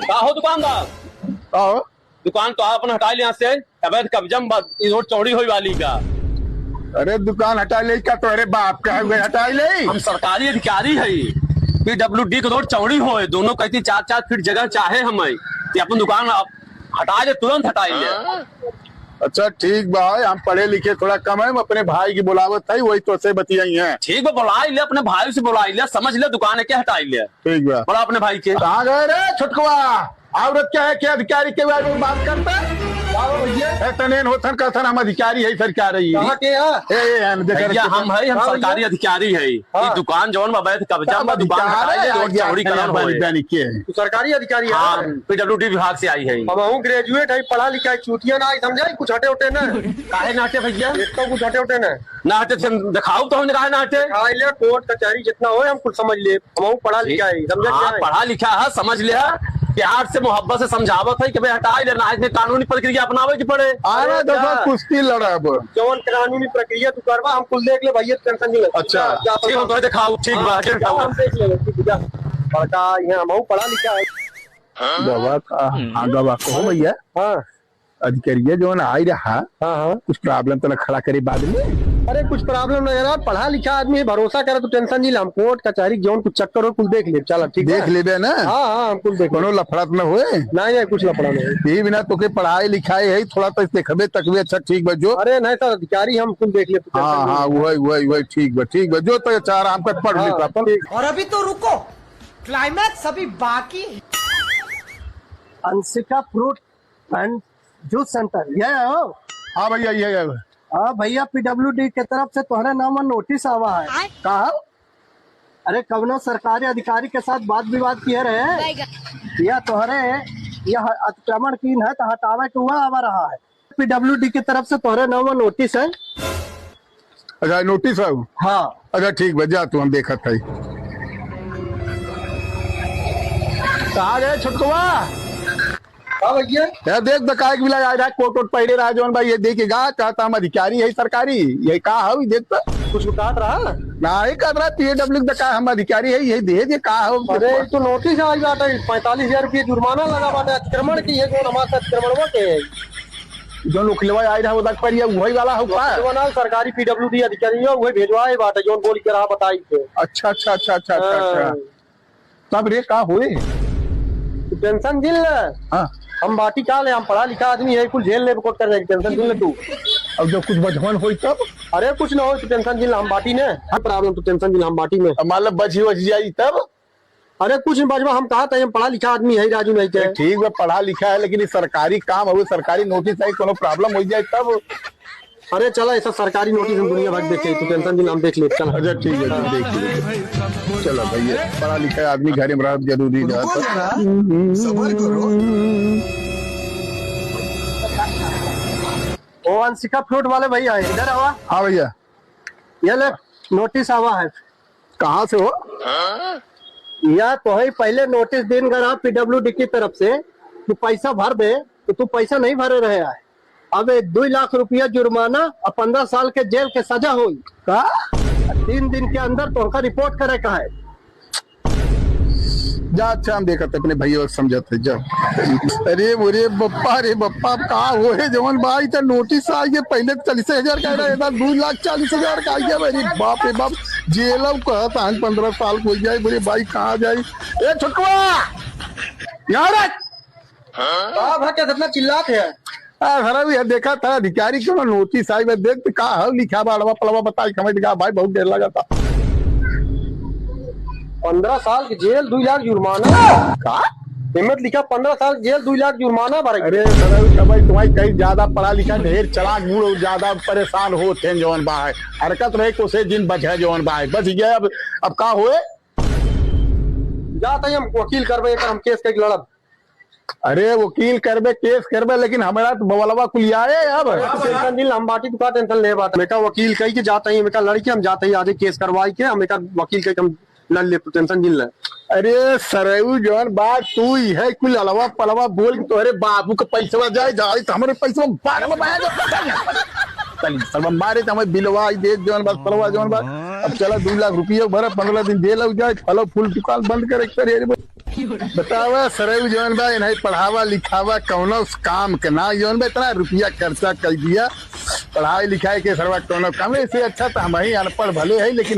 का हो दुकानदार? आओ दुकान तो आप अपन हटा लिया से अवैध कब्जा रोड चौड़ी हुई वाली का। अरे दुकान हटा ले क्या तोरे बाप का है हटा ले। हम सरकारी अधिकारी है, PWD के रोड चौड़ी हो दोनों कहती 4-4 फीट जगह चाहे हमें कि अपन दुकान हटा ले, तुरंत हटा ले। अच्छा ठीक बा, हम पढ़े लिखे थोड़ा कम है, हम अपने भाई की बुलावत है वही तो से बतियाई है। ठीक बा, बुला ले अपने भाई से, बुला ले, समझ ले दुकान है क्या हटा ले। ठीक बा, बोला अपने भाई के। कहाँ गए रे छुटकुआ? औरत क्या है क्या अधिकारी के बारे में बात करता है? होथन कथन हम अधिकारी है फिर क्या रही है? भैया हम है, हम सरकारी अधिकारी है। ये दुकान जौन अवैध कब्जा में दुकान चौड़ी सरकारी अधिकारी है, PWD विभाग से आई है। हम ग्रेजुएट है, पढ़ा लिखा है, चूतिया ना समझे कुछ हटे उठे ना। काहे ना हटे भैया? कुछ हटे उठे ना हटे दिखाओ तो हमने काहे ना हटे। कोर्ट कचहरी जितना हो हम कुछ समझ ले, हम पढ़ा लिखा है, समझा पढ़ा लिखा है, समझ लिया, प्यार से मोहब्बत से समझावत है कि भाई हटा ले ना, इसमें कानूनी प्रक्रिया अपनावे की पड़े। आना दफा कुश्ती लड़ब जौन कानूनी प्रक्रिया तू करवा हम कुल देख ले भैया, टेंशन नहीं ले। अच्छा ठीक है, तो दिखाओ। ठीक बात हम देख ले बड़का यहाँ हम पढ़ा लिखा है। गवा का गवा को भैया। हाँ अधिकारी जो ना आई रहा। हाँ कुछ प्रॉब्लम तो ना खड़ा करे बाद में। अरे कुछ प्रॉब्लम नहीं यार, पढ़ा लिखा आदमी भरोसा करे तो टेंशन नहीं ले। हम कोर्ट कचहरी जौन कुछ चक्कर हो कुल देख ले। चल ठीक देख ले ना। हाँ हम कुल देख कोनो लफड़ा न हुए। नहीं कुछ लफड़ा नहीं। ये बिना तो के पढ़ाई लिखाई है थोड़ा तो देखबे तकबे। अच्छा ठीक बा जो। अरे नहीं सर अधिकारी हम कुल देख ले। हाँ वही ठीक बा जो तो चार आम का पढ़ ले अपन। और अभी तो रुको, क्लाइमैक्स अभी बाकी। Anshika fruit and juice centre ये हो? हाँ भैया ये हाँ भैया, PWD के तरफ से तुम्हारे नाम में नोटिस आवा है। कहा? अरे कवनो सरकारी अधिकारी के साथ बात विवाद किए रहे या तोहरे यह अतिक्रमण की है तो हटावे के हुआ आवा रहा है। PWD की तरफ से तोहरे नाम में नोटिस है। अच्छा नोटिस है? हाँ अच्छा ठीक बा, जा तू हम देखा था। कहा गए छुटकुआ? भैया देख बकाए भी लगा रहा कोट वोट पहले रहा जौन भाई ये देखेगा कहता हम अधिकारी है सरकारी यही कहा हो देख कुछ काट रहा ना ही कर रहा PWD दका हम अधिकारी है यही दे कहा हो। अरे तो नोटिस आई बात है, 45,000 रुपये जुर्माना लगा बात है अतिक्रमण की है। कौन हमारे अतिक्रमण के जो लोग लेवा आई रहा वो तक पर वही वाला होगा सरकारी PWD अधिकारी है वही भेजवाए बात है जो बोल के रहा बताई थे। अच्छा तब रे कहा हुए टेंशन झेल ले। हम बाटी का ले, हम पढ़ा लिखा आदमी है, कुछ झेल ले कोट कर जाएगी। टेंशन झेल ले तू। अब जो कुछ बचपन हो तब? अरे कुछ ना हो तो टेंशन झेल, हम बाटी ने प्रॉब्लम तो टेंशन झेल हम बाटी में। मतलब बच जाई तब? अरे कुछ नहीं बचवा, हम कहा था हम पढ़ा लिखा आदमी है राजू नहीं थे। ठीक है पढ़ा लिखा है लेकिन सरकारी काम हो, सरकारी नोटिस है, कोनो प्रॉब्लम हो जाए तब? अरे चला ऐसा सरकारी नोटिस हम दुनिया भर देखे तो टेंशन झेल हम देख ले। चल अच्छा ठीक है देख ले। चलो भैया पढ़ा लिखा आदमी घर में रह जरूरी है। ओ अंशिका फ्रूट वाले भैया इधर आवा। हाँ भैया ये ले नोटिस आवा है। कहाँ से हो? या तो है पहले नोटिस दिन करा PWD की तरफ से तू पैसा भर दे तो तू पैसा नहीं भरे रहे है। अब 2 लाख रुपया जुर्माना और 15 साल के जेल के सजा हुई का 3 दिन के अंदर तुमका रिपोर्ट करे का है। जा अच्छा हम देखते अपने भैया समझते जा। अरे बप्पा कहा हो है जवन भाई तो नोटिस आई है पहले 40,000 का रहा 2,40,000 का आई है। मेरी बाप रे बाप जेल कहता 15 साल को जाए बोले भाई कहाँ जाए। ए छुटकुआ यार कितना चिल्लाते है। भी देखा था अधिकारी क्यों नोटिस आई देख कहा लिखा बाड़वा पलवा बताई समझ गया भाई बहुत देर लगा था। 15 साल की जेल 2 लाख जुर्माना का हिम्मत लिखा 15 साल जेल 2 लाख जुर्माना भरे। अरे भाई तुम्हारी कहीं ज्यादा पढ़ा लिखा ढेर चलाक बूढ़ ज्यादा परेशान होते जौन बाय हरकत रहे कोसे दिन बचे जौन बाय बच गया। अब का हुए जाता हम वकील करबे हम केस के लड़ब। अरे वकील करबे केस करबे लेकिन हमारा तो बवलवा कुलिया है। अब टेंशन दिल हम बाटी का टेंशन ले बात मेका वकील कही के जाता ही मेका लड़की हम जाते ही आगे केस करवाई के हम वकील के हम लड़ ले टेंशन दिल। अरे सरेऊ जौन बात तू ही है कुल अलवा पलवा बोल के तोहरे बाबू का पैसा जाए तो हमारे पैसा मारे तो हमें बिलवा दे जौन बात पलवा जौन बात। अब चला 2 लाख रुपया भरा 15 दिन दे लग जाए फलो फूल दुकान बंद करे। बतावा सरऊ जौन बा इन्हें पढ़ावा लिखावा कौनो काम के ना जौन बा इतना रुपया खर्चा कर दिया पढ़ाई लिखाई के सरवा कौनो काम, इससे अच्छा तो हम ही अनपढ़ भले है लेकिन